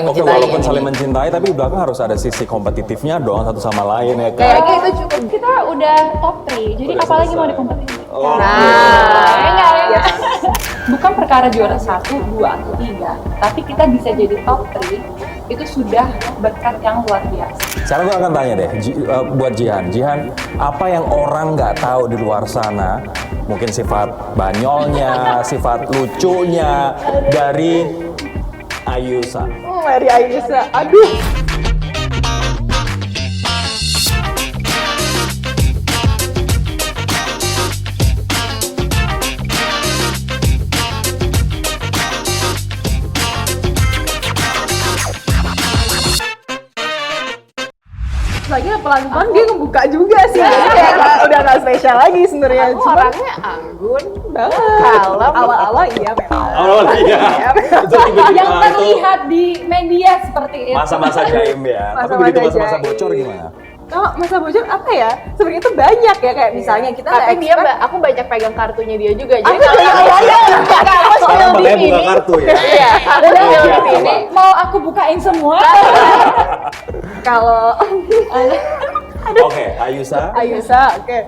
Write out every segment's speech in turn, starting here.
Oke, walaupun saling mencintai, tapi di belakang harus ada sisi kompetitifnya dong satu sama lain ya kan? Kayaknya itu cukup. Kita udah top 3, jadi Udah apalagi selesai. mau dikompetisi? Oh. Ya. Bukan perkara juara 1, 2, atau 3, tapi kita bisa jadi top 3, itu sudah berkat yang luar biasa. Sekarang gue akan tanya deh, buat Jihan. Jihan, apa yang orang nggak tahu di luar sana? Mungkin sifat banyolnya, sifat lucunya dari Ayusa. Dari Ayusa, aduh. Lagi pelan-pelan dia ngebuka juga sih, jadi kayak udah nggak spesial lagi sebenarnya. Aku orangnya anggun banget. kalem. Awal-awal iya memang. Oh iya, itu tiba-tiba Yang itu terlihat di media seperti itu. masa-masa jaim ya. Tapi Masa-masa begitu masa-masa jaim. bocor gimana? Kalau masa bocor apa ya? Sebenarnya itu banyak ya, kayak misalnya kita Tapi nggak dia, expect- aku banyak pegang kartunya dia juga. Jadi Aku banyak pegang. kalau Sekarang spill di makanya buka sini, kartu ya. iya, aku Iya, spill di coba. sini. Mau aku bukain semua? kalau Oke, Ayusa. Ayusa, oke.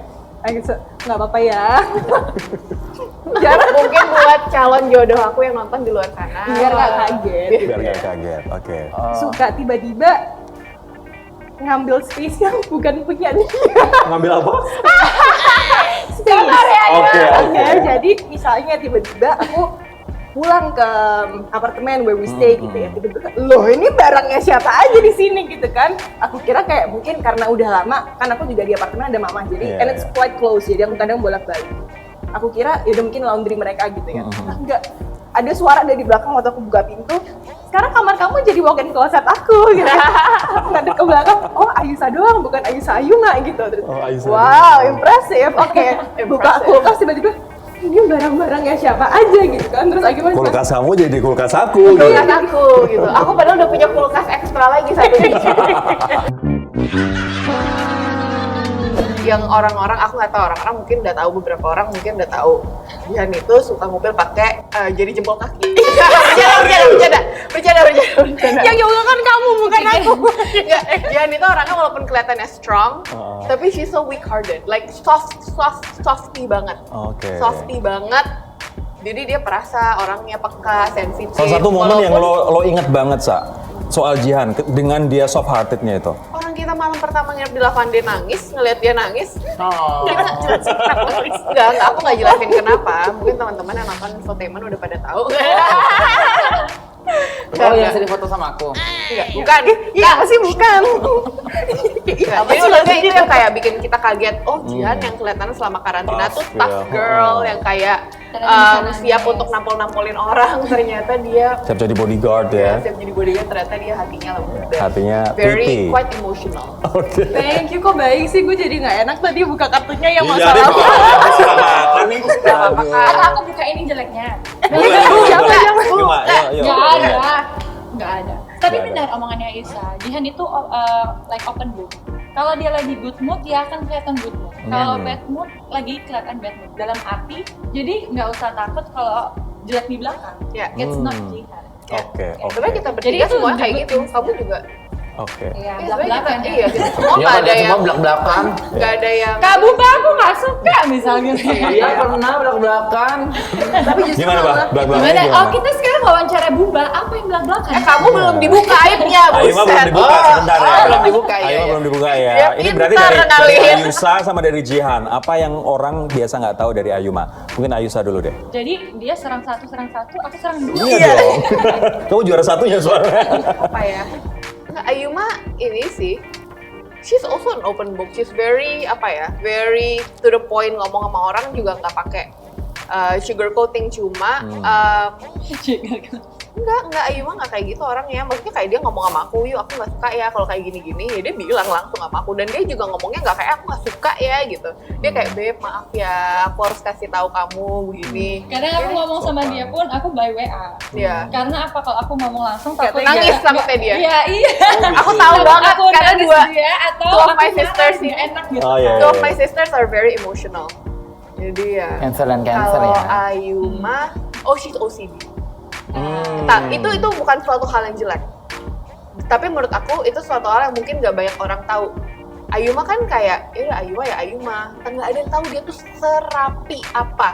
Ayusa, nggak apa-apa ya. Jarang Mungkin buat calon jodoh aku yang nonton di luar sana. biar nggak kaget. Biar nggak kaget. Oke. Suka tiba-tiba ngambil space yang bukan punya dia. Ngambil apa? Space. Oke, Oke, jadi misalnya tiba-tiba aku pulang ke apartemen where we stay gitu ya, tiba-tiba loh ini barangnya siapa aja di sini gitu kan. Aku kira kayak mungkin karena udah lama kan, aku juga di apartemen ada mama, jadi Iya, and it's iya. quite close, jadi aku kadang bolak-balik. Aku kira ya udah mungkin laundry mereka gitu ya. Enggak, ada suara dari belakang waktu aku buka pintu, sekarang kamar kamu jadi walk-in closet aku gitu. Aku ngadep ke belakang, oh Ayusa doang, bukan Ayusa Ayuma gitu. Terus, Oh, Ayusa wow, impressive. Oke, buka Impressive. kulkas tiba-tiba ini barang-barangnya siapa aja gitu kan. Terus akhirnya Kulkas kamu jadi kulkas aku gitu. Kulkas aku gitu. Aku padahal udah punya kulkas ekstra lagi satu biji. Yang orang-orang, aku nggak tahu, orang-orang mungkin udah tahu, beberapa orang mungkin udah tahu Jihan itu suka ngupil pakai jari jempol kaki. Bercanda. yang yoga kan kamu bukan aku. Enggak, Jihan itu orangnya walaupun kelihatannya strong, tapi she's so weak hearted, like softy banget. Oke. Softy banget. Jadi dia perasa, orangnya peka, sensitif. Salah satu momen yang Walaupun lo inget banget, Sa, soal Jihan dengan dia soft heartednya itu. orang kita malam pertama nginep di Lavande nangis, ngeliat dia nangis. Oh. Kita jelasin kenapa nangis. Enggak, aku nggak jelasin kenapa. Mungkin teman-teman yang nonton infotainment udah pada tahu. Oh yang sering foto sama aku. Enggak, bukan. Iya sih bukan. Enggak. Jadi maksudnya itu yang kayak bikin kita kaget. Oh, Jihan yang kelihatannya selama karantina Tough, tuh tough ya. girl yang kayak siap untuk nampol-nampolin orang. Ternyata dia Siap jadi bodyguard ya. siap jadi bodyguard, ternyata dia hatinya lembut dan Hatinya very pipi. quite emotional. Oke. Thank you, kok baik sih, gue jadi nggak enak tadi buka kartunya yang Iya, masalah. Atau aku buka ini jeleknya? Nggak ada. Tapi Nggak ada. benar omongannya Isa. Jihan itu like open book. Kalau dia lagi good mood, dia akan kelihatan good mood. Kalau bad mood, lagi kelihatan bad mood. Dalam arti, jadi nggak usah takut kalau jelek di belakang. Ya. It's not Jihan. Oke, oke. Sebenarnya kita Jadi bertiga itu semua kayak juga gitu. Kamu juga. Oke. Iya, Iya, sebenarnya kita, belak-belakan. iya, kita semua Iya nggak ada kalian yang semua belak-belakan. nggak ada yang. Kak Bumba aku nggak suka misalnya. Iya pernah belak-belakan. Tapi justru Gimana, Pak? Belak-belakannya Gimana? gimana? Oh, kita sekarang wawancara Bumba. Apa yang belak-belakan? Kamu belum dibuka aibnya, Ayo mah belum dibuka sebentar ya. belum dibuka ya. Ayo mah belum dibuka ya. Dia Ini berarti pintar dari ngalihin. Ayusa sama dari Jihan. Apa yang orang biasa nggak tahu dari Ayuma? Mungkin Ayusa dulu deh. Jadi dia serang satu, aku serang dua. Iya dong. Kamu juara satunya suaranya. Apa ya? Nggak, Ayuma ini sih, she's also an open book. She's very very to the point, ngomong sama orang juga nggak pakai sugarcoating, cuma enggak, Ayuma nggak kayak gitu orangnya. Maksudnya kayak dia ngomong sama aku, yuk aku nggak suka ya kalau kayak gini-gini, ya dia bilang langsung sama aku. Dan dia juga ngomongnya nggak kayak aku nggak suka ya gitu. Dia kayak, beb maaf ya, aku harus kasih tahu kamu begini. Kadang aku ngomong sama dia pun aku by WA. Iya. Karena apa, kalau aku ngomong langsung takut Nangis takutnya dia. Iya, iya. Aku tahu banget Aku karena nangis dua dia, atau two of aku my marah, sisters nggak ini. enak gitu. Oh iya. Two of my sisters are very emotional. Jadi ya. Cancel dan cancel Kalau ya. Ayuma, oh she's OCD. Itu bukan suatu hal yang jelek. Tapi menurut aku itu suatu hal yang mungkin gak banyak orang tahu. Ayuma kan kayak, ya Ayuma ya Ayuma, nggak ada yang tahu dia tuh serapi apa.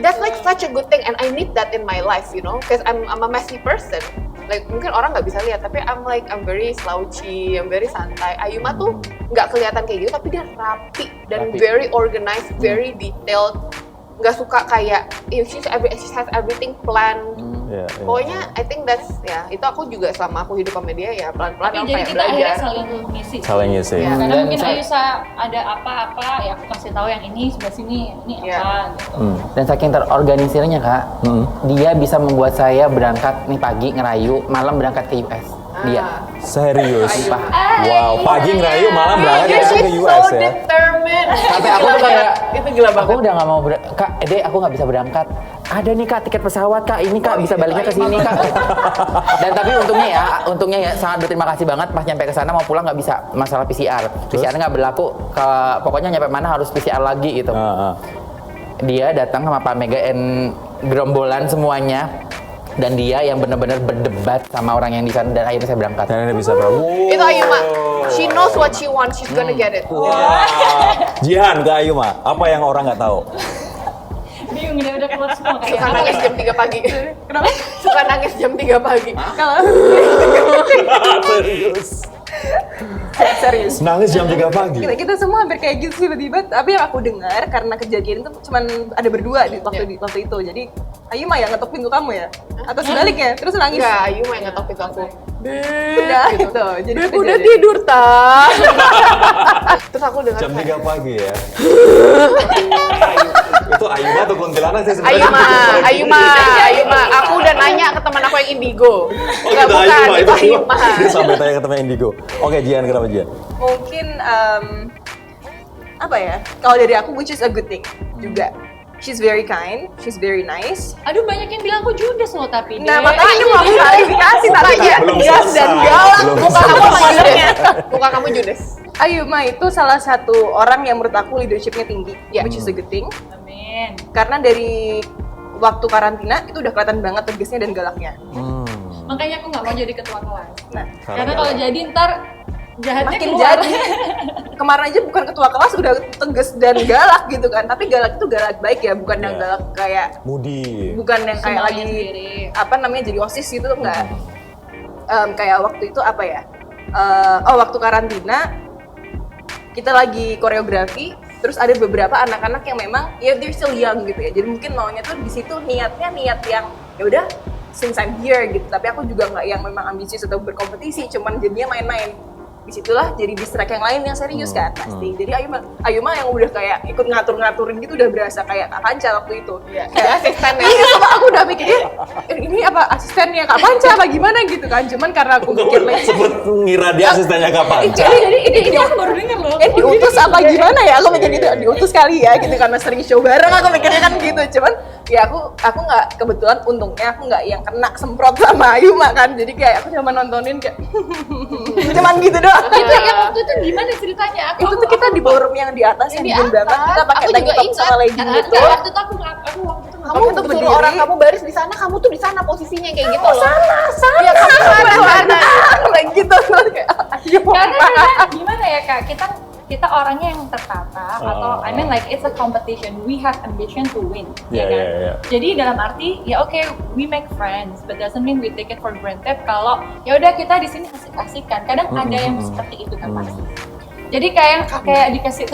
That's like such a good thing, and I need that in my life, you know, because I'm a messy person. Like mungkin orang nggak bisa lihat, tapi I'm very slouchy, I'm very santai. Ayuma tuh nggak kelihatan kayak gitu, tapi dia rapi dan very organized, very detailed. Nggak suka kayak, she has everything planned. Pokoknya I think that's itu aku juga selama aku hidup sama dia ya pelan-pelan Tapi aku jadi kayak kita akhirnya belajar. saling ngisi. Saling ngisi. Iya. Karena Dan mungkin saya- Ayusa ada apa-apa, ya aku kasih tahu yang ini sebelah sini, ini Iya. apa gitu. Dan saking terorganisirnya kak, dia bisa membuat saya berangkat nih pagi ngerayu, malam berangkat ke US. Dia. Serius? Ayuma. Wow, pagi ngerayu malam berangkat Dia langsung ke she's US so ya. determined. Sampai aku tuh kayak, itu gila aku banget. udah nggak mau kak, aku nggak bisa berangkat. Ada nih kak tiket pesawat kak, ini kak bisa baliknya ke sini kak. Dan tapi untungnya ya sangat berterima kasih banget pas nyampe ke sana mau pulang nggak bisa masalah PCR. PCR nggak berlaku, pokoknya nyampe mana harus PCR lagi gitu. Dia datang sama Pak Mega and gerombolan semuanya. Dan dia yang benar-benar berdebat sama orang yang di sana dan akhirnya saya berangkat. Dan ini bisa berapa? Itu Ayuma. She knows what she wants, she's gonna get it. Wah. Jihan ke Ayuma, apa yang orang nggak tahu? Bingung dia udah keluar semua Suka kayak. nangis jam 3 pagi. Kenapa? Suka nangis jam 3 pagi. Kalau Serius? serius. Nangis jam 3 pagi? Kita semua hampir kayak gitu sih tiba-tiba, tapi yang aku dengar karena kejadian itu cuman ada berdua di waktu itu. Jadi Ayuma yang ngetok pintu kamu ya? Atau sebaliknya? Terus nangis. Enggak, Ayuma yang ngetok pintu aku. Udah gitu. Jadi Beb, kejadian. udah tidur tak? Terus aku dengar Jam kayak, 3 pagi ya? Itu Ayuma atau kuntilanak sih sebenarnya? Ayuma. Aku udah nanya ke teman aku yang Indigo. Oh, Enggak, itu bukan, Ayuma, itu Ayuma. Dia sampai tanya ke teman Indigo. Oke, Jihan, kenapa Jihan? Mungkin apa ya? Kalau dari aku, which is a good thing juga. She's very kind, she's very nice. Aduh banyak yang bilang aku judes loh tapi Nah, Dek. makanya ini mau aku klarifikasi tadi ya. Belum Tegas selesai. dan galak. Belum Muka kamu selesai. sebenarnya. Muka kamu judes. Ayuma itu salah satu orang yang menurut aku leadershipnya tinggi, which is a good thing. Amin. Karena dari waktu karantina itu udah kelihatan banget tegasnya dan galaknya. Makanya aku nggak mau jadi ketua kelas. Nah, Karena kalau jadi ntar jahatnya makin keluar. jadi. Kemarin aja bukan ketua kelas udah tegas dan galak gitu kan. Tapi galak itu galak baik ya, bukan yang Iya. galak kayak Moody. bukan yang kayak Semuanya lagi sendiri. apa namanya jadi OSIS gitu enggak. Kayak waktu itu apa ya? Waktu karantina kita lagi koreografi, terus ada beberapa anak-anak yang memang ya they're still young gitu ya. Jadi mungkin maunya tuh di situ niat yang ya udah since I'm here gitu. Tapi aku juga nggak yang memang ambisius atau berkompetisi, cuman jadinya main-main. Disitulah jadi distract yang lain yang serius kan pasti. Jadi Ayuma yang udah kayak ikut ngatur-ngaturin gitu udah berasa kayak Kak Panca waktu itu. Iya, kayak asisten ya. Iya, sama aku udah mikirnya ini apa asistennya Kak Panca apa gimana gitu kan. Cuman karena aku mikir lagi Sebut ngira dia asistennya kapan? Ini aku baru denger loh. diutus apa gimana ya? Aku mikir gitu, diutus kali ya gitu karena sering show bareng aku mikirnya kan gitu. Cuman ya aku nggak, kebetulan untungnya aku nggak yang kena semprot sama Ayuma kan. Jadi kayak aku cuma nontonin kayak cuman gitu doang. Itu yang waktu itu gimana ceritanya? Itu tuh kita di ballroom yang di atas yang di dingin banget, atas. kita pakai Aku tank juga top ingat. sama legging gitu. Waktu itu aku waktu itu Kamu Pakai tuh berdiri. suruh orang kamu baris di sana, kamu tuh di sana posisinya kayak gitu loh. Sana Iya, kamu sana. kayak gitu kayak ayo karena gimana ya Kak, kita orangnya yang tertata atau I mean like it's a competition, we have ambition to win, Iya, ya kan? iya, iya. Jadi dalam arti ya oke, we make friends, but doesn't mean we take it for granted kalau ya udah kita di sini asik-asikan. Kadang ada yang seperti itu kan pasti. Jadi kayak dikasih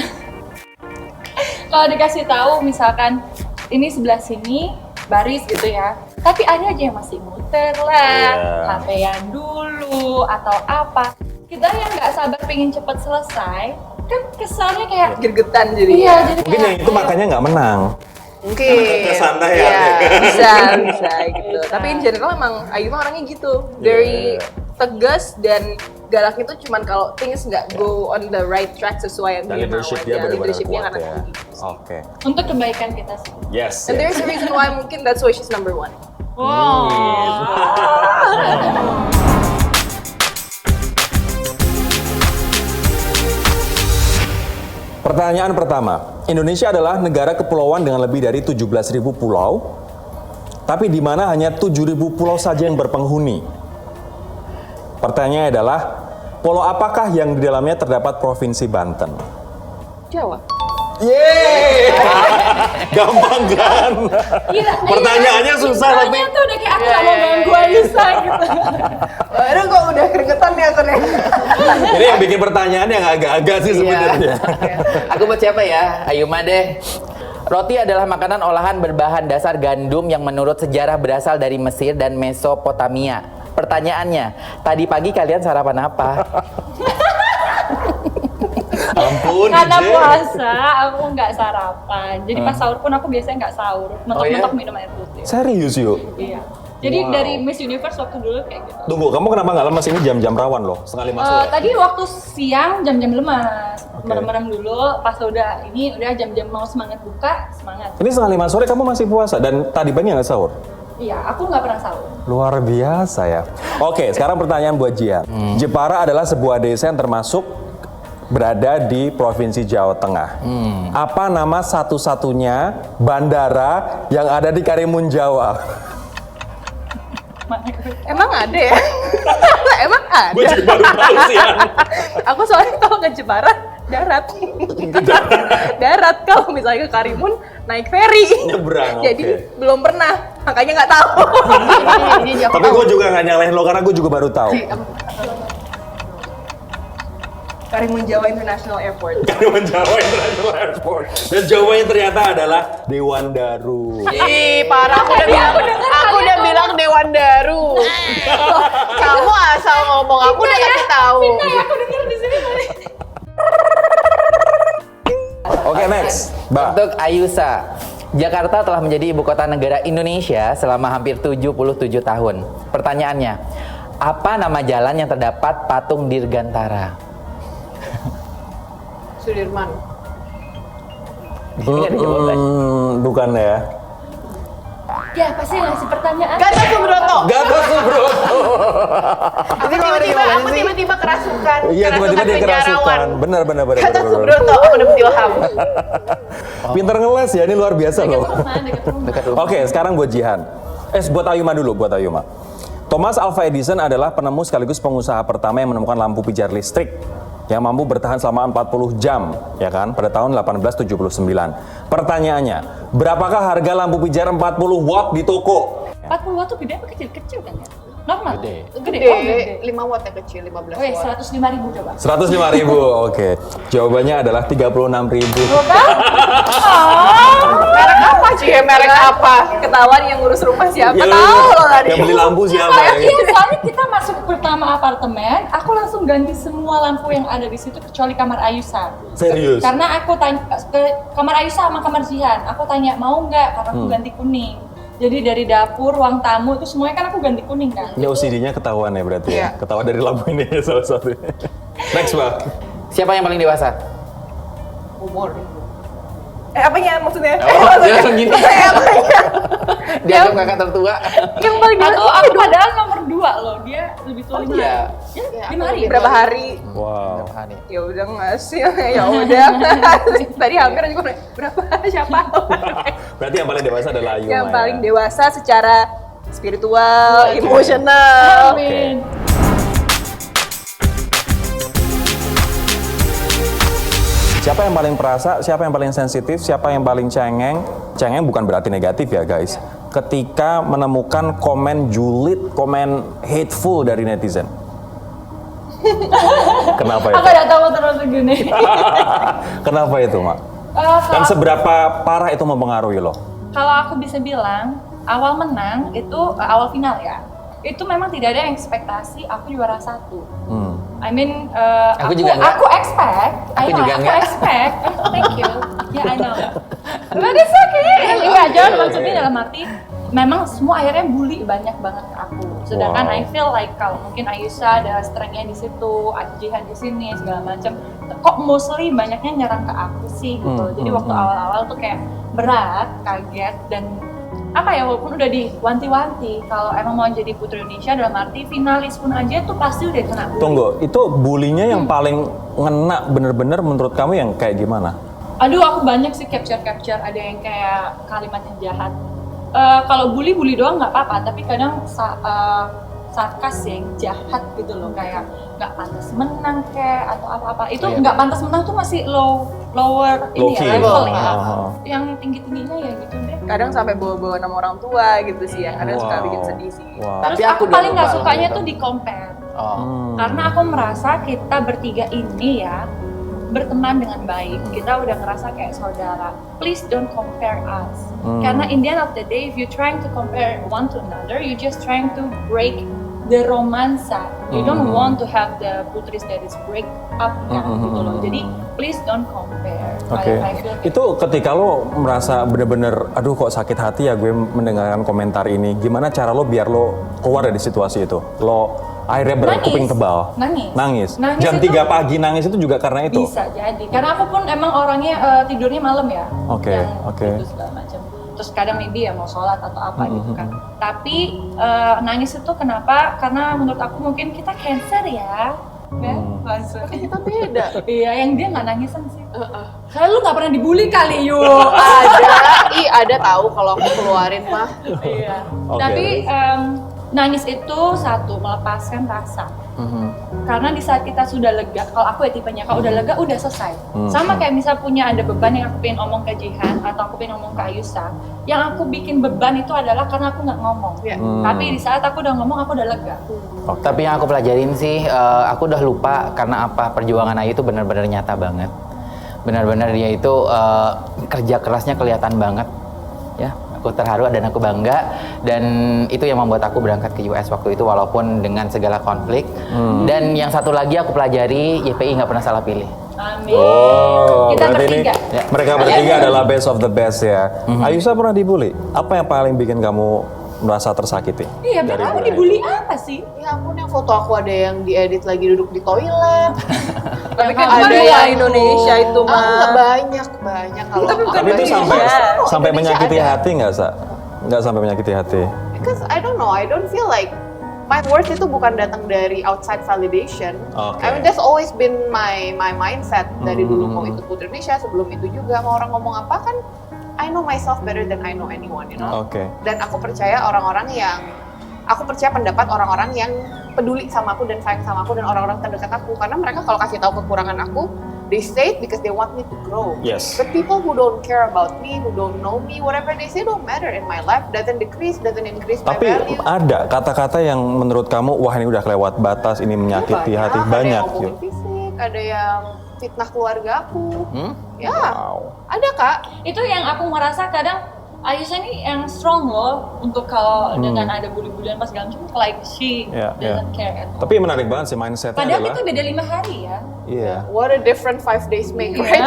kalau dikasih tahu misalkan ini sebelah sini baris gitu ya, tapi ada aja yang masih muter lah, Iya. HP-an dulu atau apa. Kita yang nggak sabar pengen cepet selesai, kan kesannya kayak gergetan jadi. iya, jadi Mungkin yang itu makanya nggak menang. Mungkin. Santai ya. Iya. bisa gitu. Tapi in general emang Ayuma orangnya gitu, very Yeah. tegas dan galaknya tuh cuman kalau things nggak go on the right track sesuai yang Dan dia mau leadership aja. dia benar-benar Leadershipnya kuat karena ya. tinggi. Oke. untuk kebaikan kita sih. Yes. And yes. there's a reason why mungkin that's why she's number one. Pertanyaan pertama, Indonesia adalah negara kepulauan dengan lebih dari 17.000 pulau, tapi di mana hanya 7.000 pulau saja yang berpenghuni. Pertanyaannya adalah, pulau apakah yang di dalamnya terdapat Provinsi Banten? Jawa. Yeay! Gampang kan? Pertanyaannya susah tapi... Pertanyaannya tuh udah kayak aku gak mau ganggu Ayusa gitu. Aduh kok udah keringetan nih akhirnya. Ini yang bikin pertanyaan yang agak-agak sih sebenarnya. Aku buat siapa ya? Ayuma deh. Roti adalah makanan olahan berbahan dasar gandum yang menurut sejarah berasal dari Mesir dan Mesopotamia. Pertanyaannya, tadi pagi kalian sarapan apa? Ampun, Karena DJ. puasa aku nggak sarapan. Jadi pas sahur pun aku biasanya nggak sahur. Mentok-mentok minum air putih. Serius yuk? Iya. Jadi Wow. dari Miss Universe waktu dulu kayak gitu. Tunggu, kamu kenapa nggak lemas? Ini jam-jam rawan loh, 4:30 sore. Tadi waktu siang jam-jam lemas, Oke. merem-merem dulu. Pas udah jam-jam mau semangat buka, semangat. Ini 4:30 sore kamu masih puasa dan tadi pagi nggak sahur? Iya, aku nggak pernah sahur. Luar biasa ya. Oke, sekarang pertanyaan buat Jian. Jepara adalah sebuah desa yang termasuk berada di Provinsi Jawa Tengah. Apa nama satu-satunya bandara yang ada di Karimun Jawa? Emang ada ya? Emang ada? Gue juga baru tahu sih ya. Aku soalnya kalau ke Jepara darat. Darat, kalau misalnya ke Karimun naik ferry. Nyebrang, Jadi oke. belum pernah, makanya nggak tahu. Tapi gue juga nggak nyalahin lo karena gue juga baru tahu. Karimun Jawa International Airport. Karimun Jawa International Airport. Dan jawabannya ternyata adalah Dewan Daru. Ih, parah, aku udah bilang Dewan Daru. Kamu asal ngomong, aku udah kasih tahu. Aku denger di sini tadi. Oke, next. Mbak. Untuk Ayusa, Jakarta telah menjadi ibu kota negara Indonesia selama hampir 77 tahun. Pertanyaannya, apa nama jalan yang terdapat patung Dirgantara? Sudirman. Ini ada jawaban. Bukan ya. Ya, pasti ngasih pertanyaan. Gatot Subroto. Gatot Subroto. Aku tiba-tiba kerasukan. Iya, tiba-tiba dia kerasukan. Benar. Gatot Subroto, aku dapet ilham. Pinter ngeles ya, ini luar biasa loh. Dekat rumah. Dekat rumah. Oke, sekarang buat Jihan. Buat Ayuma dulu, buat Ayuma. Thomas Alva Edison adalah penemu sekaligus pengusaha pertama yang menemukan lampu pijar listrik yang mampu bertahan selama 40 jam, ya kan, pada tahun 1879. Pertanyaannya, berapakah harga lampu pijar 40 watt di toko? 40 watt tuh gede apa kecil-kecil kan ya? Normal? Gede. Gede. Oh, gede. 5 watt yang kecil, 15 Oke, watt. 105.000 coba. 105.000, oke. Jawabannya adalah 36.000. Merek apa sih? Merek apa? Ketahuan yang ngurus rumah siapa Ya, tahu loh tadi. yang beli lampu siapa ya? Iya, soalnya kita masuk pertama apartemen, aku langsung ganti semua lampu yang ada di situ kecuali kamar Ayusa. Serius? Karena aku tanya ke kamar Ayusa sama kamar Jihan, aku tanya mau nggak karena aku ganti kuning. Jadi dari dapur, ruang tamu itu semuanya kan aku ganti kuning kan. Ini OCD-nya ketahuan ya berarti ya? Iya. Ketahuan dari lampu ini salah satu. Next, Mbak. Siapa yang paling dewasa? Umur. Apanya maksudnya? Dia langsung gini. Dianggap kakak tertua. Yang paling Aku padahal nomor 2 loh, dia lebih tua 5 iya. hari. 5 hari. berapa hari? Wow. Ya udah ngasih, ya udah. Tadi hampir juga berapa siapa? Berarti yang paling dewasa adalah Ayuma Yang ya? paling dewasa secara spiritual, emosional. Amin. Siapa yang paling perasa, siapa yang paling sensitif, siapa yang paling cengeng? Cengeng bukan berarti negatif ya guys. Ketika menemukan komen julid, komen hateful dari netizen. Kenapa Aku itu? udah tahu terus gini. Kenapa itu, Mak? Dan seberapa parah itu mempengaruhi lo? Kalau aku bisa bilang, awal menang itu awal final ya. Itu memang tidak ada ekspektasi aku juara 1. I mean, Aku juga enggak. aku expect. Aku juga aku enggak. expect. Thank you. Yeah, I know. But it's okay. Enggak, jangan maksudnya dalam arti memang semua akhirnya bully banyak banget ke aku. Sedangkan Wow. I feel like kalau mungkin Ayusa ada strength-nya di situ, ada Jihan di sini segala macam. Kok mostly banyaknya nyerang ke aku sih gitu. Jadi waktu awal-awal tuh kayak berat, kaget dan apa ya, walaupun udah diwanti-wanti kalau emang mau jadi Putri Indonesia dalam arti finalis pun aja tuh pasti udah kena bully. Tunggu, itu bulinya yang paling ngena bener-bener menurut kamu yang kayak gimana? Aduh, aku banyak sih capture, ada yang kayak kalimat yang jahat. Kalau bully doang nggak apa-apa, tapi kadang sarkas yang jahat gitu loh, kayak nggak pantas menang kayak atau apa-apa. Itu nggak pantas menang tuh masih lower ini Low-key. ya, level ya. Oh. Yang tinggi-tingginya ya gitu deh. Kadang sampai bawa-bawa nama orang tua gitu sih, yang kadang suka Wow. bikin sedih sih. Wow. Terus Tapi aku aku udah paling nggak lupa sukanya gitu. tuh di compare. Oh. Karena aku merasa kita bertiga ini ya berteman dengan baik. Kita udah ngerasa kayak saudara. Please don't compare us. Karena in the end of the day, if you trying to compare one to another, you just trying to break the romansa. You don't want to have the putri that is break up kan, gitu loh. Jadi please don't compare. Oke, I feel kayak itu ketika lo merasa bener-bener, aduh kok sakit hati ya gue mendengarkan komentar ini. Gimana cara lo biar lo keluar dari situasi itu? Lo akhirnya berkuping tebal. Nangis. Nangis Jam itu 3 pagi nangis itu juga karena itu. bisa jadi. Karena aku pun emang orangnya tidurnya malam ya. Oke, Yang oke. Itu segala macam. Terus kadang maybe ya mau sholat atau apa gitu kan. Tapi nangis itu kenapa? Karena menurut aku mungkin kita Cancer ya. Ya, langsung. Kita beda. Iya, yang dia nggak nangisan sih. Karena lu nggak pernah dibully kali, yuk. Ada tahu kalau aku keluarin mah. Iya. Oke, Tapi terus? nangis itu satu melepaskan rasa. Karena di saat kita sudah lega, kalau aku ya tipenya, kalau udah lega udah selesai. Sama kayak misal punya ada beban yang aku pengen omong ke Jihan atau aku pengen ngomong ke Ayusa, yang aku bikin beban itu adalah karena aku nggak ngomong. Iya. Tapi di saat aku udah ngomong, aku udah lega. Tapi yang aku pelajarin sih, aku udah lupa karena apa perjuangan Ayu itu benar-benar nyata banget. Benar-benar dia itu kerja kerasnya kelihatan banget. Ya, aku terharu dan aku bangga, dan itu yang membuat aku berangkat ke US waktu itu walaupun dengan segala konflik. Dan yang satu lagi aku pelajari, YPI nggak pernah salah pilih. Amin. Oh, Kita berarti bertiga. ini mereka bertiga adalah best of the best ya. Ayusa pernah dibully? Apa yang paling bikin kamu merasa tersakiti? Iya, dari kamu bullying dibully apa sih? Ya ampun, yang foto aku ada yang diedit lagi duduk di toilet. Tapi kan Ada ada yang Indonesia itu Ah, mah. banyak kalau Tapi bukan Tapi itu sampai Indonesia. sampai Indonesia menyakiti ada. hati nggak, Sa? Nggak sampai menyakiti hati. Because I don't know, I don't feel like my worth itu bukan datang dari outside validation. Oke. I mean, that's always been my mindset dari dulu, mau itu Putri Indonesia, sebelum itu juga mau orang ngomong apa kan, I know myself better than I know anyone, you know. Oke. Dan aku percaya aku percaya pendapat orang-orang yang peduli sama aku dan sayang sama aku dan orang-orang terdekat aku, karena mereka kalau kasih tahu kekurangan aku, they say it because they want me to grow. Yes. But people who don't care about me, who don't know me, whatever they say don't matter in my life, doesn't increase my Tapi value. ada kata-kata yang menurut kamu, wah ini udah kelewat batas, ini menyakiti hati Ada banyak. yang ngomongin fisik, ada yang fitnah keluarga aku. Ya, Wow. ada Kak. Itu yang aku merasa kadang Ayusa ini yang strong loh untuk kalau dengan ada bully-bullyan pas segala macam, like she Yeah, doesn't care at all. Tapi menarik banget sih mindsetnya Padahal adalah. itu beda 5 hari ya. Iya. What a different 5 days make, right?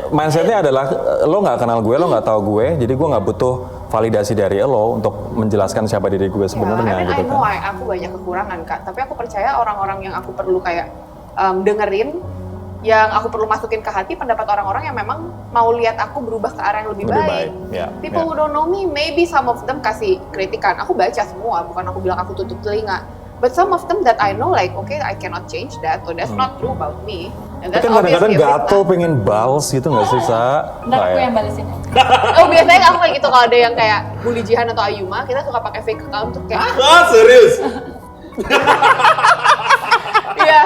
Mindsetnya adalah lo nggak kenal gue, lo nggak tahu gue, jadi gue nggak butuh validasi dari lo untuk menjelaskan siapa diri gue sebenarnya I mean, gitu I know kan. aku banyak kekurangan Kak, tapi aku percaya orang-orang yang aku perlu kayak dengerin, yang aku perlu masukin ke hati pendapat orang-orang yang memang mau lihat aku berubah ke arah yang lebih baik. Ya. People who don't know me, maybe some of them kasih kritikan. Aku baca semua, bukan aku bilang aku tutup telinga. But some of them that I know, like, okay, I cannot change that, or that's not true about me. And Tapi that's kan kadang-kadang obviously a gatel fitnah. pengen bals gitu nggak sih, Sa? Ntar Nggak aku ya? yang balesin. Oh, biasanya aku kayak gitu kalau ada yang kayak bully Jihan atau Ayuma, kita suka pakai fake account untuk kayak, Ah, serius? iya,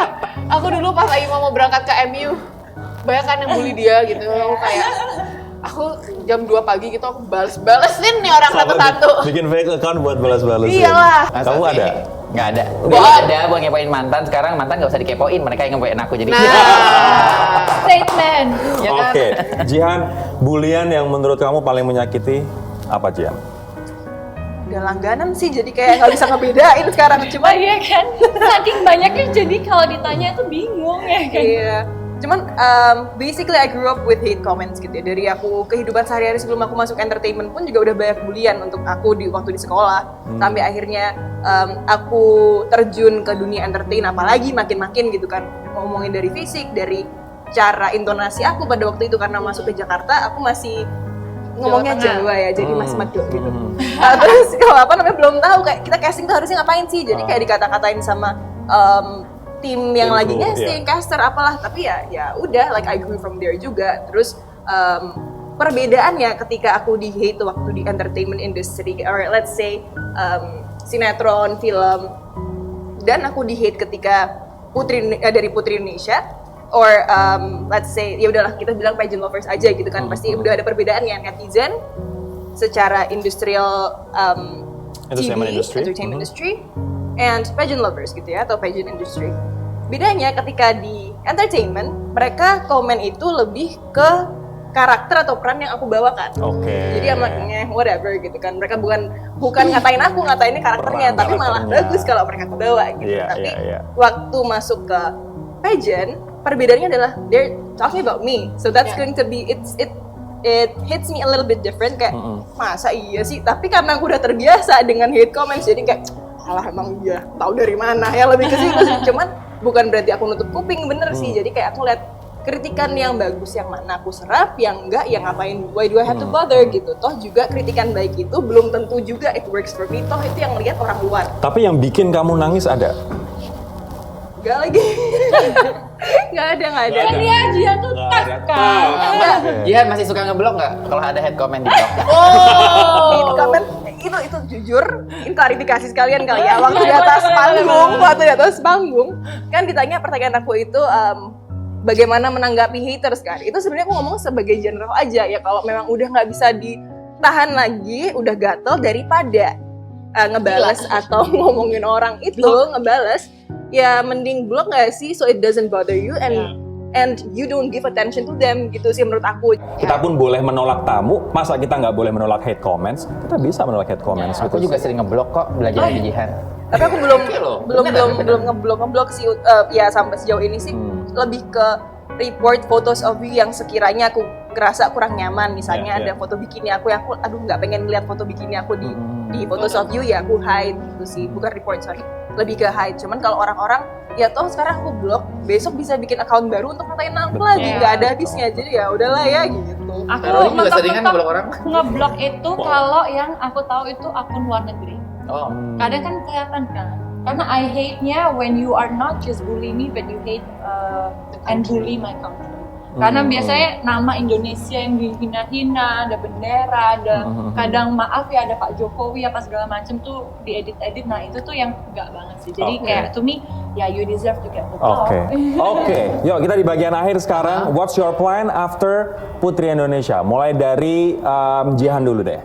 aku dulu pas Ayuma mau berangkat ke MU, banyak kan yang bully dia gitu, aku kayak, aku jam 2 pagi gitu aku balesin nih orang satu-satu. Bikin fake account buat balas-balasin. Iyalah. Kamu ada? Nggak ada. Udah Bohong. ada buat ngepoin mantan, sekarang mantan nggak usah dikepoin, mereka yang ngepoin aku jadi. Nah, Statement. Ya kan? Oke, Jihan, bulian yang menurut kamu paling menyakiti apa, Jihan? Udah langganan sih, jadi kayak nggak bisa ngebedain sekarang. Cuma Oh iya kan, saking banyaknya jadi kalau ditanya itu bingung ya kan. iya. Cuman basically I grew up with hate comments gitu ya. Dari aku kehidupan sehari-hari sebelum aku masuk entertainment pun juga udah banyak bulian untuk aku di waktu di sekolah. Sampai akhirnya aku terjun ke dunia entertain, apalagi makin-makin gitu kan. Ngomongin dari fisik, dari cara intonasi aku pada waktu itu, karena masuk ke Jakarta aku masih ngomongnya Tengah. Jawa ya, jadi masih medok gitu. Terus kalau apa namanya belum tahu kayak kita casting tuh harusnya ngapain sih, jadi kayak dikata-katain sama tim yang Tim lagi kru, casting, caster apalah, tapi ya udah, like I grew from there juga. Terus perbedaannya ketika aku di hate waktu di entertainment industry, or let's say sinetron, film, dan aku di-hate ketika dari Putri Indonesia, or let's say ya udahlah kita bilang pageant lovers aja gitu kan, pasti udah ada perbedaan ya netizen secara industrial Entertainment TV, industry. entertainment industry, and pageant lovers gitu ya, atau pageant industry. Bedanya ketika di entertainment, mereka komen itu lebih ke karakter atau peran yang aku bawakan. Oke. Jadi amaknya whatever gitu kan. Mereka bukan ngatain aku, ngatainnya karakternya, Peran tapi malah karakternya. bagus kalau mereka bawa gitu. Iya, Tapi iya. waktu masuk ke pageant, perbedaannya adalah they're talking about me. So that's going to be it hits me a little bit different, kayak masa iya sih, tapi karena aku udah terbiasa dengan hate comments, jadi kayak alah emang iya, tahu dari mana ya, lebih ke situ sih. Cuman bukan berarti aku nutup kuping, bener sih. Jadi kayak aku lihat kritikan yang bagus yang mana aku serap, yang enggak yang ngapain, why do I have to bother gitu. Toh juga kritikan baik itu belum tentu juga it works for me, toh itu yang lihat orang luar. Tapi yang bikin kamu nangis ada? Enggak lagi. Enggak ada. Dan dia tuh tak kan. Jihan masih suka ngeblok nggak kalau ada head comment di blog? Hate comment itu jujur, ini klarifikasi sekalian kali ya. Waktu di atas panggung, kan ditanya pertanyaan aku itu bagaimana menanggapi haters kan. Itu sebenarnya aku ngomong sebagai general aja ya, kalau memang udah nggak bisa ditahan lagi, udah gatel daripada ngebales atau ngomongin orang itu, ngebales ya mending blok nggak sih, so it doesn't bother you and you don't give attention to them gitu sih menurut aku. Kita pun boleh menolak tamu, masa kita nggak boleh menolak hate comments? Kita bisa menolak hate comments. Aku juga sering ngeblok kok belajar dari Jihan. Tapi aku belum ngeblok sih, ya sampai sejauh ini sih lebih ke report photos of you yang sekiranya aku ngerasa kurang nyaman. Misalnya ada foto bikini aku yang aku aduh nggak pengen lihat foto bikini aku di photos of you, ya aku hide gitu sih. Bukan report, sorry, lebih ke hide. Cuman kalau orang-orang ya toh sekarang aku blok, besok bisa bikin account baru untuk ngatain aku lagi, nggak ada habisnya. Jadi ya udahlah ya gitu. Aku Kalau ini juga seringan mentok-mentok ngeblok orang. ngeblok itu kalau yang aku tahu itu akun luar negeri. Oh. Kadang kan kelihatan kan. Karena I hate-nya when you are not just bully me, but you hate and bully my country. Karena biasanya nama Indonesia yang dihina-hina, ada bendera, ada kadang maaf ya ada Pak Jokowi apa segala macam tuh diedit-edit. Nah itu tuh yang enggak banget sih. Jadi kayak to me, ya you deserve to get the top. Oke. Yuk kita di bagian akhir sekarang. What's your plan after Putri Indonesia? Mulai dari Jihan dulu deh.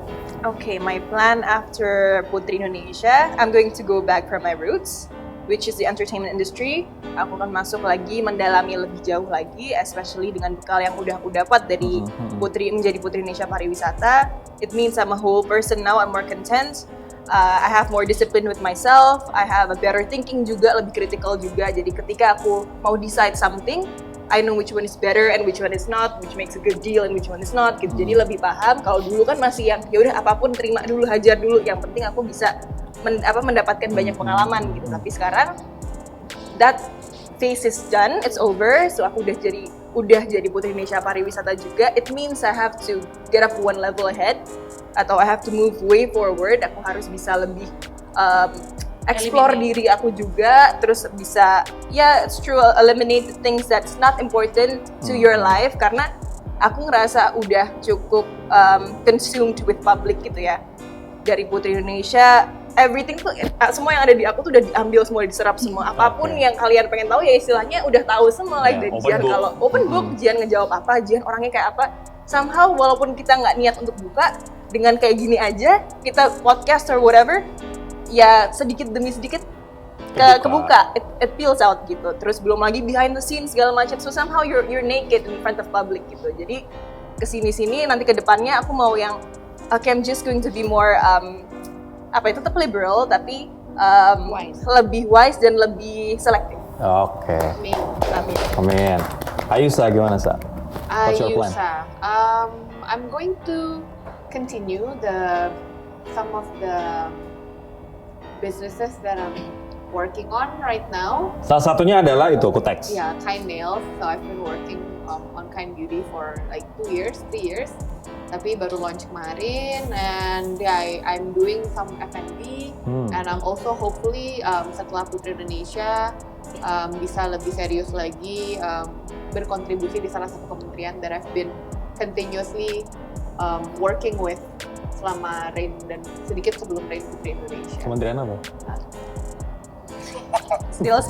Okay, my plan after Putri Indonesia, I'm going to go back from my roots, which is the entertainment industry. Aku akan masuk lagi, mendalami lebih jauh lagi, especially dengan bekal yang udah aku dapat dari menjadi Putri Indonesia Pariwisata. It means I'm a whole person now, I'm more content. I have more discipline with myself, I have a better thinking juga, lebih critical juga. Jadi ketika aku mau decide something, I know which one is better and which one is not, which makes a good deal and which one is not gitu. Jadi lebih paham. Kalau dulu kan masih yang ya udah apapun terima dulu, hajar dulu. Yang penting aku bisa mendapatkan banyak pengalaman gitu. Tapi sekarang that phase is done, it's over. So aku udah jadi Putri Indonesia Pariwisata juga. It means I have to get up one level ahead, atau I have to move way forward. Aku harus bisa lebih explore diri aku juga, terus bisa it's true, eliminate things that's not important to your life, karena aku ngerasa udah cukup consumed with public gitu ya. Dari Putri Indonesia, everything tuh semua yang ada di aku tuh udah diambil semua, diserap semua. Apapun yang kalian pengen tahu ya istilahnya udah tahu semua. Like dari Jihan, kalau open book, Jihan ngejawab apa, Jihan orangnya kayak apa. Somehow walaupun kita nggak niat untuk buka, dengan kayak gini aja kita podcast or whatever, ya sedikit demi sedikit kebuka, it peels out gitu. Terus belum lagi behind the scenes segala macam, so somehow you're naked in front of public gitu. Jadi kesini nanti ke depannya aku mau yang I'm just going to be more tetap liberal tapi lebih wise dan lebih selektif. Oke. Amin. Ayusa gimana, Sa? What's your plan? I'm going to continue some of the businesses that I'm working on right now. Salah satunya adalah itu Kutex. Yeah, Kind Nails. So I've been working on Kind Beauty for like 3 years. Tapi baru launch kemarin, and I'm doing some F&B, and I'm also hopefully setelah Putri Indonesia bisa lebih serius lagi berkontribusi di salah satu kementerian that I've been continuously working with selama Rain dan sedikit sebelum Rain Putri Indonesia. Kementerian apa? Spill.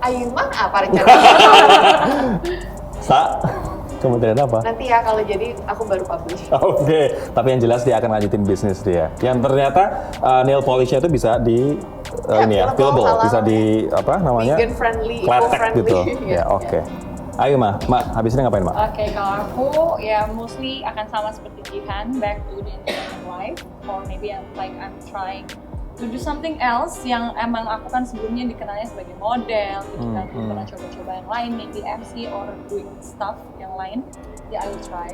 Ayuma apa rencananya? Sa, kementerian apa? Nanti ya kalau jadi aku baru publish. Oke, tapi yang jelas dia akan lanjutin bisnis dia. Yang ternyata nail polish-nya itu bisa di ini ya, fillable, fillable, bisa di apa namanya? Vegan friendly, kletek eco-friendly. gitu. Iya, Ya, oke. Ayo Mak, habis ini ngapain Mak? Oke, kalau aku ya mostly akan sama seperti Jihan, back to the Indonesian life, or maybe I'm trying to do something else yang emang aku kan sebelumnya dikenalnya sebagai model, gitu kan, pernah coba-coba yang lain, maybe MC or doing stuff yang lain, ya I will try.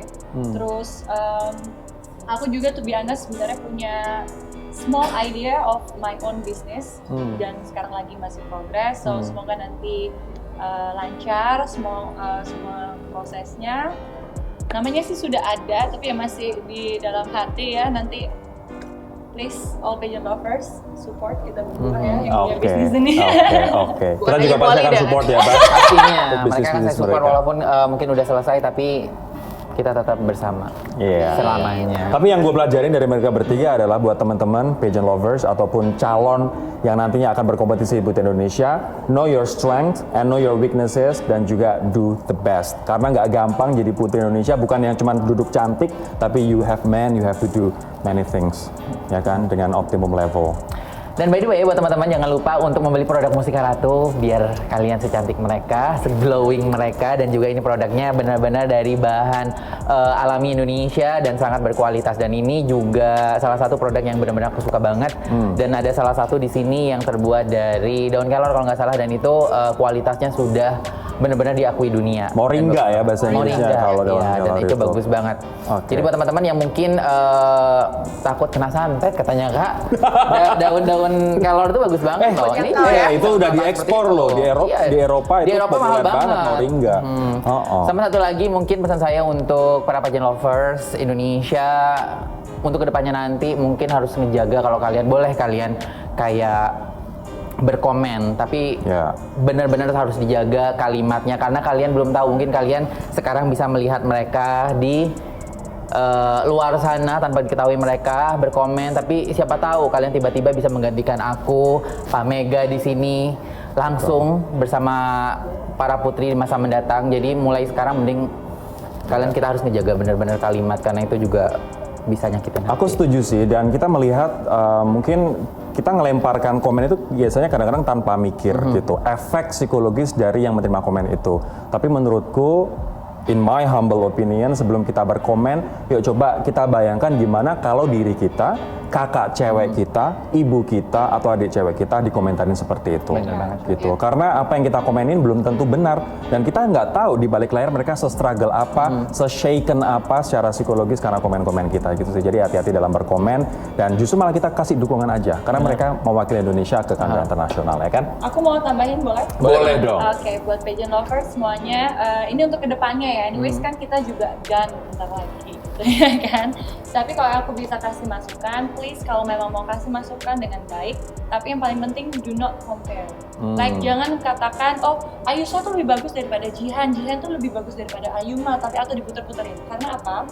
Terus aku juga to be honest sebenarnya punya small idea of my own business dan sekarang lagi masih progress, so semoga nanti lancar semua prosesnya. Namanya sih sudah ada, tapi ya masih di dalam hati ya. Nanti please all pageant lovers support kita berdua ya yang punya bisnis ini. Oke. Bukan Kita juga hanya pasti akan Polly support ya, Pak. Pastinya, Bisnis-bisnis mereka akan saya support mereka. walaupun mungkin udah selesai tapi kita tetap bersama Iya. selamanya. Tapi yang gue pelajarin dari mereka bertiga adalah buat teman-teman pageant lovers ataupun calon yang nantinya akan berkompetisi di Putri Indonesia, know your strength and know your weaknesses dan juga do the best. Karena nggak gampang jadi Putri Indonesia, bukan yang cuma duduk cantik, tapi you have to do many things, ya kan, dengan optimum level. Dan by the way, buat teman-teman jangan lupa untuk membeli produk Mustika Ratu biar kalian secantik mereka, seglowing mereka, dan juga ini produknya benar-benar dari bahan alami Indonesia dan sangat berkualitas. Dan ini juga salah satu produk yang benar-benar aku suka banget. Dan ada salah satu di sini yang terbuat dari daun kelor kalau nggak salah, dan itu kualitasnya sudah benar-benar diakui dunia. Moringa ya bahasa Indonesia kalau daun ya, dan kelor itu bagus banget. Oke. Jadi buat teman-teman yang mungkin takut kena santet katanya Kak, daun-daun kelor itu bagus banget loh. Ini itu udah diekspor loh di Eropa. Iya. Di Eropa itu Di Eropa mahal populer banget. moringa. Sama satu lagi mungkin pesan saya untuk para pageant lovers Indonesia, untuk kedepannya nanti mungkin harus menjaga kalau kalian boleh kalian kayak berkomen, tapi benar-benar harus dijaga kalimatnya karena kalian belum tahu, mungkin kalian sekarang bisa melihat mereka di luar sana tanpa diketahui mereka berkomen, tapi siapa tahu kalian tiba-tiba bisa menggantikan aku, Pak Mega di sini langsung bersama para putri di masa mendatang. Jadi mulai sekarang mending kita harus ngejaga benar-benar kalimat karena itu juga bisa nyakitin hati. Aku setuju sih, dan kita melihat mungkin kita ngelemparkan komen itu biasanya kadang-kadang tanpa mikir gitu, efek psikologis dari yang menerima komen itu. Tapi menurutku, in my humble opinion, sebelum kita berkomen, yuk coba kita bayangkan gimana kalau diri kita, kakak cewek kita, ibu kita, atau adik cewek kita dikomentarin seperti itu. Bener banget. Gitu. Karena apa yang kita komenin belum tentu benar, dan kita nggak tahu di balik layar mereka se-struggle apa, se-shaken apa secara psikologis karena komen-komen kita gitu sih. Jadi hati-hati dalam berkomen, dan justru malah kita kasih dukungan aja karena mereka mewakili Indonesia ke kancah internasional, ya kan? Aku mau tambahin boleh? Boleh dong. Oke, buat pageant lovers semuanya, ini untuk kedepannya ya. Anyways kan kita juga done bentar lagi, gitu ya kan. Tapi kalau aku bisa kasih masukan, please kalau memang mau kasih masukan dengan baik, tapi yang paling penting do not compare. Like jangan katakan, oh Ayusha tuh lebih bagus daripada Jihan tuh lebih bagus daripada Ayuma, tapi atau diputer-puterin. Karena apa?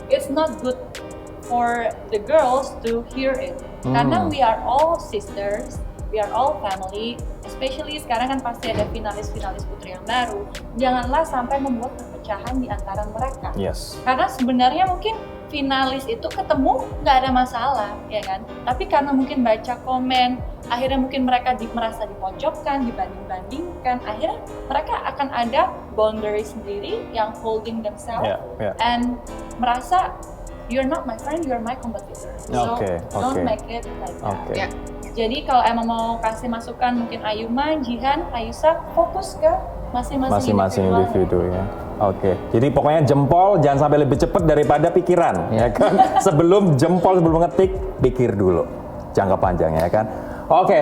It's not good for the girls to hear it. Karena we are all sisters, we are all family, especially sekarang kan pasti ada finalis-finalis putri yang baru. Janganlah sampai membuat perpecahan di antara mereka. Yes. Karena sebenarnya mungkin finalis itu ketemu nggak ada masalah, ya kan? Tapi karena mungkin baca komen, akhirnya mungkin mereka merasa dipojokkan, dibanding-bandingkan, akhirnya mereka akan ada boundary sendiri yang holding themselves and merasa you're not my friend, you're my competitor. So don't make it like that. Jadi kalau emang mau kasih masukan mungkin Ayuma, Jihan, Ayusha, fokus ke masing-masing individu ya. Jadi pokoknya jempol jangan sampai lebih cepat daripada pikiran, ya kan? Sebelum ngetik, pikir dulu jangka panjang, ya kan?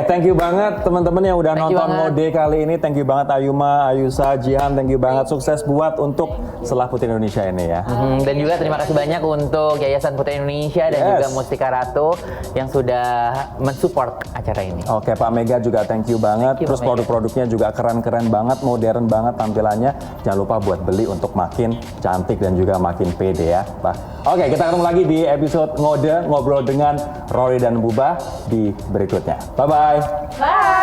Thank you banget teman-teman yang udah nonton Ngode kali ini. Thank you banget Ayuma, Ayusha, Jihan, thank you banget. Sukses buat untuk setelah Putri Indonesia ini ya. Dan juga terima kasih banyak untuk Yayasan Putri Indonesia dan Yes. juga Mustika Ratu yang sudah mensupport acara ini. Oke, Pak Mega juga thank you banget. Thank you, Terus Pak Mega. produk-produknya juga keren-keren banget, modern banget tampilannya. Jangan lupa buat beli untuk makin cantik dan juga makin pede ya, Pak. Oke, kita ketemu lagi di episode Ngode, ngobrol dengan Rory dan Buba di berikutnya. Bye-bye. Bye.